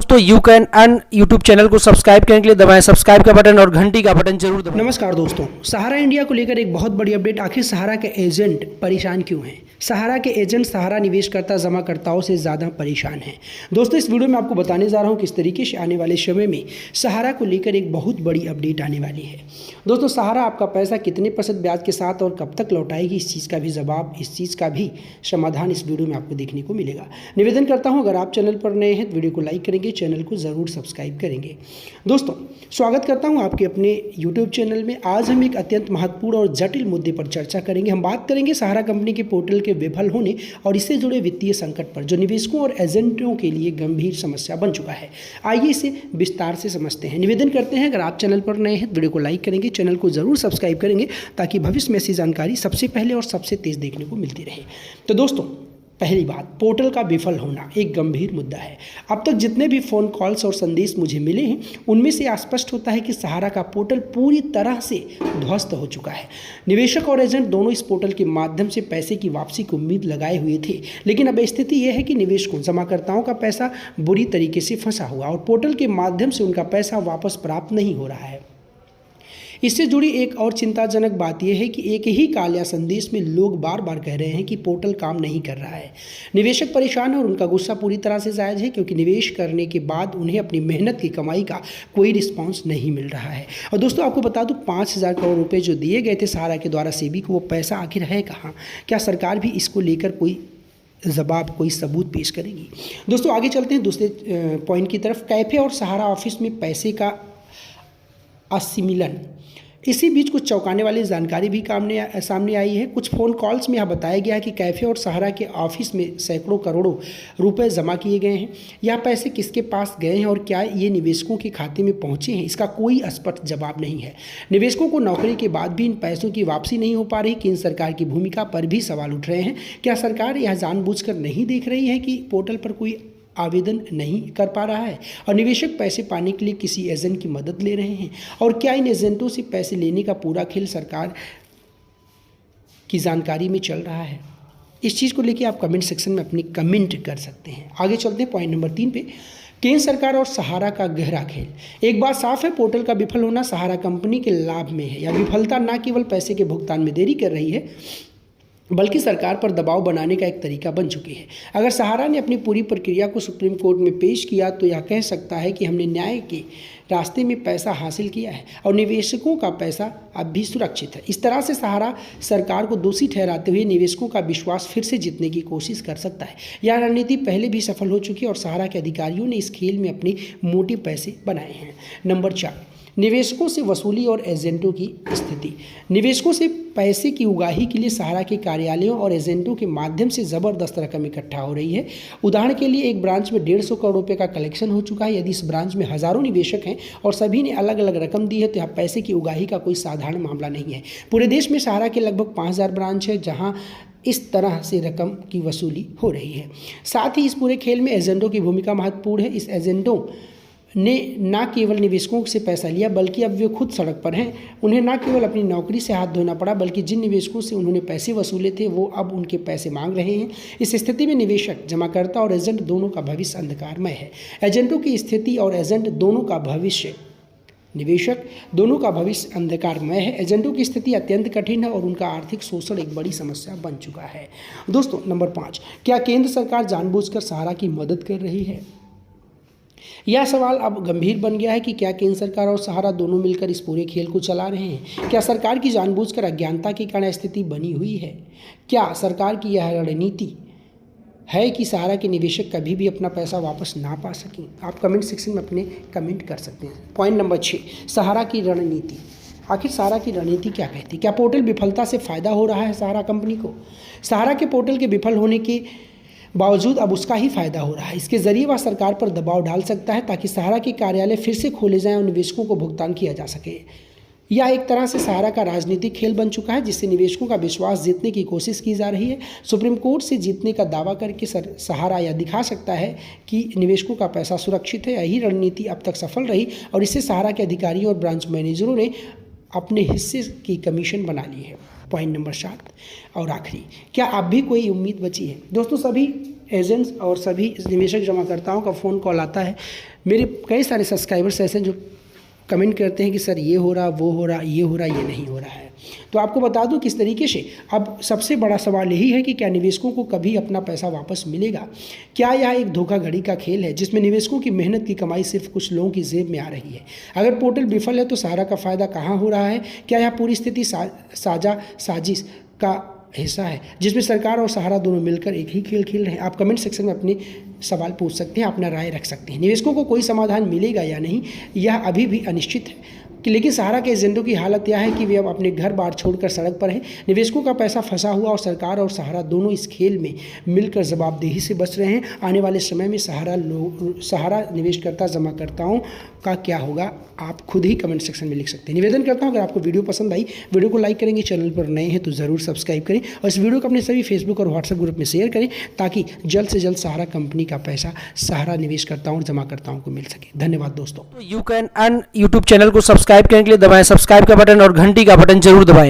दोस्तों you can earn YouTube channel को subscribe करने के लिए दबाएं सब्सक्राइब का बटन और घंटी का बटन जरूर दबाएं। नमस्कार दोस्तों, सहारा इंडिया को लेकर एक बहुत बड़ी अपडेट। आखिर सहारा के एजेंट परेशान क्यों हैं? सहारा के एजेंट सहारा निवेशकर्ता जमाकर्ताओं से ज़्यादा परेशान हैं। दोस्तों इस वीडियो में आपको बताने जा रहा हूं किस तरीके से आने वाले समय में सहारा को लेकर एक बहुत बड़ी अपडेट आने वाली है। दोस्तों सहारा आपका पैसा कितने % ब्याज के साथ और कब तक लौटाएगी, इस चीज़ का भी जवाब, इस चीज़ का भी समाधान इस वीडियो में आपको देखने को मिलेगा। निवेदन करता हूँ, अगर आप चैनल पर नए हैं तो वीडियो को लाइक करेंगे, चैनल को ज़रूर सब्सक्राइब करेंगे। दोस्तों स्वागत करता हूं आपके अपने यूट्यूब चैनल में। आज हम एक अत्यंत महत्वपूर्ण और जटिल मुद्दे पर चर्चा करेंगे। हम बात करेंगे सहारा कंपनी के पोर्टल के विफल होने और इससे जुड़े वित्तीय संकट पर, जो निवेशकों और एजेंटों के लिए गंभीर समस्या बन चुका है। आइए इसे विस्तार से समझते हैं। निवेदन करते हैं, अगर आप चैनल पर नए हैं तो वीडियो को लाइक करेंगे, चैनल को ज़रूर सब्सक्राइब करेंगे ताकि भविष्य में ऐसी जानकारी सबसे पहले और सबसे तेज़ देखने को मिलती रहे। तो दोस्तों पहली बात, पोर्टल का विफल होना एक गंभीर मुद्दा है। अब तक जितने भी फ़ोन कॉल्स और संदेश मुझे मिले हैं उनमें से स्पष्ट होता है कि सहारा का पोर्टल पूरी तरह से ध्वस्त हो चुका है। निवेशक और एजेंट दोनों इस पोर्टल के माध्यम से पैसे की वापसी की उम्मीद लगाए हुए थे, लेकिन अब स्थिति यह है कि निवेशकों जमाकर्ताओं का पैसा बुरी तरीके से फंसा हुआ और पोर्टल के माध्यम से उनका पैसा वापस प्राप्त नहीं हो रहा है। इससे जुड़ी एक और चिंताजनक बात यह है कि एक ही कॉल या संदेश में लोग बार बार कह रहे हैं कि पोर्टल काम नहीं कर रहा है। निवेशक परेशान है और उनका गुस्सा पूरी तरह से जायज़ है, क्योंकि निवेश करने के बाद उन्हें अपनी मेहनत की कमाई का कोई रिस्पांस नहीं मिल रहा है। और दोस्तों आपको बता दूं, 5,000 करोड़ रुपये जो दिए गए थे सहारा के द्वारा सेबी को, वो पैसा आखिर है कहाँ? क्या सरकार भी इसको लेकर कोई जवाब, कोई सबूत पेश करेगी? दोस्तों आगे चलते हैं दूसरे पॉइंट की तरफ। कैफे और सहारा ऑफिस में पैसे का अस्सीमिलन। इसी बीच कुछ चौंकाने वाली जानकारी भी सामने आई है। कुछ फ़ोन कॉल्स में यह बताया गया है कि कैफे और सहारा के ऑफिस में सैकड़ों करोड़ों रुपए जमा किए गए हैं। यह पैसे किसके पास गए हैं और क्या ये निवेशकों के खाते में पहुंचे हैं, इसका कोई स्पष्ट जवाब नहीं है। निवेशकों को नौकरी के बाद भी इन पैसों की वापसी नहीं हो पा रही। केंद्र सरकार की भूमिका पर भी सवाल उठ रहे हैं। क्या सरकार यह जानबूझकर नहीं देख रही है कि पोर्टल पर कोई आवेदन नहीं कर पा रहा है और निवेशक पैसे पाने के लिए किसी एजेंट की मदद ले रहे हैं? और क्या इन एजेंटों से पैसे लेने का पूरा खेल सरकार की जानकारी में चल रहा है? इस चीज़ को लेकर आप कमेंट सेक्शन में अपनी कमेंट कर सकते हैं। आगे चलते हैं पॉइंट नंबर 3 पे, केंद्र सरकार और सहारा का गहरा खेल। एक बात साफ है, पोर्टल का विफल होना सहारा कंपनी के लाभ में है। यह विफलता न केवल पैसे के भुगतान में देरी कर रही है, बल्कि सरकार पर दबाव बनाने का एक तरीका बन चुकी है। अगर सहारा ने अपनी पूरी प्रक्रिया को सुप्रीम कोर्ट में पेश किया तो यह कह सकता है कि हमने न्याय के रास्ते में पैसा हासिल किया है और निवेशकों का पैसा अब भी सुरक्षित है। इस तरह से सहारा सरकार को दोषी ठहराते हुए निवेशकों का विश्वास फिर से जीतने की कोशिश कर सकता है। यह रणनीति पहले भी सफल हो चुकी है और सहारा के अधिकारियों ने इस खेल में अपने मोटे पैसे बनाए हैं। नंबर 4, निवेशकों से वसूली और एजेंटों की स्थिति। निवेशकों से पैसे की उगाही के लिए सहारा के कार्यालयों और एजेंटों के माध्यम से ज़बरदस्त रकम इकट्ठा हो रही है। उदाहरण के लिए एक ब्रांच में 150 करोड़ रुपए का कलेक्शन हो चुका है। यदि इस ब्रांच में हज़ारों निवेशक हैं और सभी ने अलग अलग रकम दी है तो यहाँ पैसे की उगाही का कोई साधारण मामला नहीं है। पूरे देश में सहारा के लगभग 5,000 ब्रांच है जहाँ इस तरह से रकम की वसूली हो रही है। साथ ही इस पूरे खेल में एजेंटों की भूमिका महत्वपूर्ण है। इस एजेंटों ने न केवल निवेशकों से पैसा लिया, बल्कि अब वे खुद सड़क पर हैं। उन्हें न केवल अपनी नौकरी से हाथ धोना पड़ा, बल्कि जिन निवेशकों से उन्होंने पैसे वसूले थे वो अब उनके पैसे मांग रहे हैं। इस स्थिति में निवेशक, जमाकर्ता और एजेंट दोनों का भविष्य अंधकारमय है। एजेंटों की स्थिति और एजेंट दोनों का भविष्य, निवेशक दोनों का भविष्य अंधकारमय है। एजेंटों की स्थिति अत्यंत कठिन है और उनका आर्थिक शोषण एक बड़ी समस्या बन चुका है। दोस्तों नंबर 5, क्या केंद्र सरकार जानबूझकर सहारा की मदद कर रही है? यह सवाल अब गंभीर बन गया है कि क्या केंद्र सरकार और सहारा दोनों मिलकर इस पूरे खेल को चला रहे हैं? क्या सरकार की जानबूझकर अज्ञानता के कारण स्थिति बनी हुई है? क्या सरकार की यह रणनीति है कि सहारा के निवेशक कभी भी अपना पैसा वापस ना पा सकें? आप कमेंट सेक्शन में अपने कमेंट कर सकते हैं। पॉइंट नंबर 6, सहारा की रणनीति। आखिर सहारा की रणनीति क्या कहती है? क्या पोर्टल विफलता से फ़ायदा हो रहा है सहारा कंपनी को? सहारा के पोर्टल के विफल होने के बावजूद अब उसका ही फायदा हो रहा है। इसके जरिए वह सरकार पर दबाव डाल सकता है ताकि सहारा के कार्यालय फिर से खोले जाएं और निवेशकों को भुगतान किया जा सके। यह एक तरह से सहारा का राजनीतिक खेल बन चुका है, जिससे निवेशकों का विश्वास जीतने की कोशिश की जा रही है। सुप्रीम कोर्ट से जीतने का दावा करके सहारा यह दिखा सकता है कि निवेशकों का पैसा सुरक्षित है। यही रणनीति अब तक सफल रही और इससे सहारा के अधिकारियों और ब्रांच मैनेजरों ने अपने हिस्से की कमीशन बना ली है। पॉइंट नंबर 7 और आखिरी, क्या अब भी कोई उम्मीद बची है? दोस्तों सभी एजेंट्स और सभी निवेशक जमाकर्ताओं का फ़ोन कॉल आता है। मेरे कई सारे सब्सक्राइबर्स ऐसे हैं जो कमेंट करते हैं कि सर ये हो रहा, वो हो रहा, ये हो रहा, ये नहीं हो रहा है। तो आपको बता दूं किस तरीके से। अब सबसे बड़ा सवाल यही है कि क्या निवेशकों को कभी अपना पैसा वापस मिलेगा? क्या यह एक धोखाधड़ी का खेल है जिसमें निवेशकों की मेहनत की कमाई सिर्फ कुछ लोगों की जेब में आ रही है? अगर पोर्टल विफल है तो सहारा का फ़ायदा कहाँ हो रहा है? क्या यह पूरी स्थिति साजिश का हिस्सा है जिसमें सरकार और सहारा दोनों मिलकर एक ही खेल खेल रहे हैं? आप कमेंट सेक्शन में अपने सवाल पूछ सकते हैं, अपना राय रख सकते हैं। निवेशकों को कोई समाधान मिलेगा या नहीं, यह अभी भी अनिश्चित है। लेकिन सहारा के एजेंटों की हालत यह है कि वे अब अपने घर बार छोड़कर सड़क पर हैं। निवेशकों का पैसा फंसा हुआ और सरकार और सहारा दोनों इस खेल में मिलकर जवाबदेही से बच रहे हैं। आने वाले समय में सहारा निवेशकर्ता जमाकर्ताओं का क्या होगा, आप खुद ही कमेंट सेक्शन में लिख सकते हैं। निवेदन करता हूं, अगर आपको वीडियो पसंद आई, वीडियो को लाइक करेंगे, चैनल पर नए हैं तो ज़रूर सब्सक्राइब करें और इस वीडियो को अपने सभी फेसबुक और व्हाट्सएप ग्रुप में शेयर करें ताकि जल्द से जल्द सहारा कंपनी का पैसा सहारा निवेशकर्ताओं और जमाकर्ताओं को मिल सके। धन्यवाद दोस्तों। You can earn YouTube channel को सब्सक्राइब करने के लिए दबाएं सब्सक्राइब का बटन और घंटी का बटन जरूर दबाएं।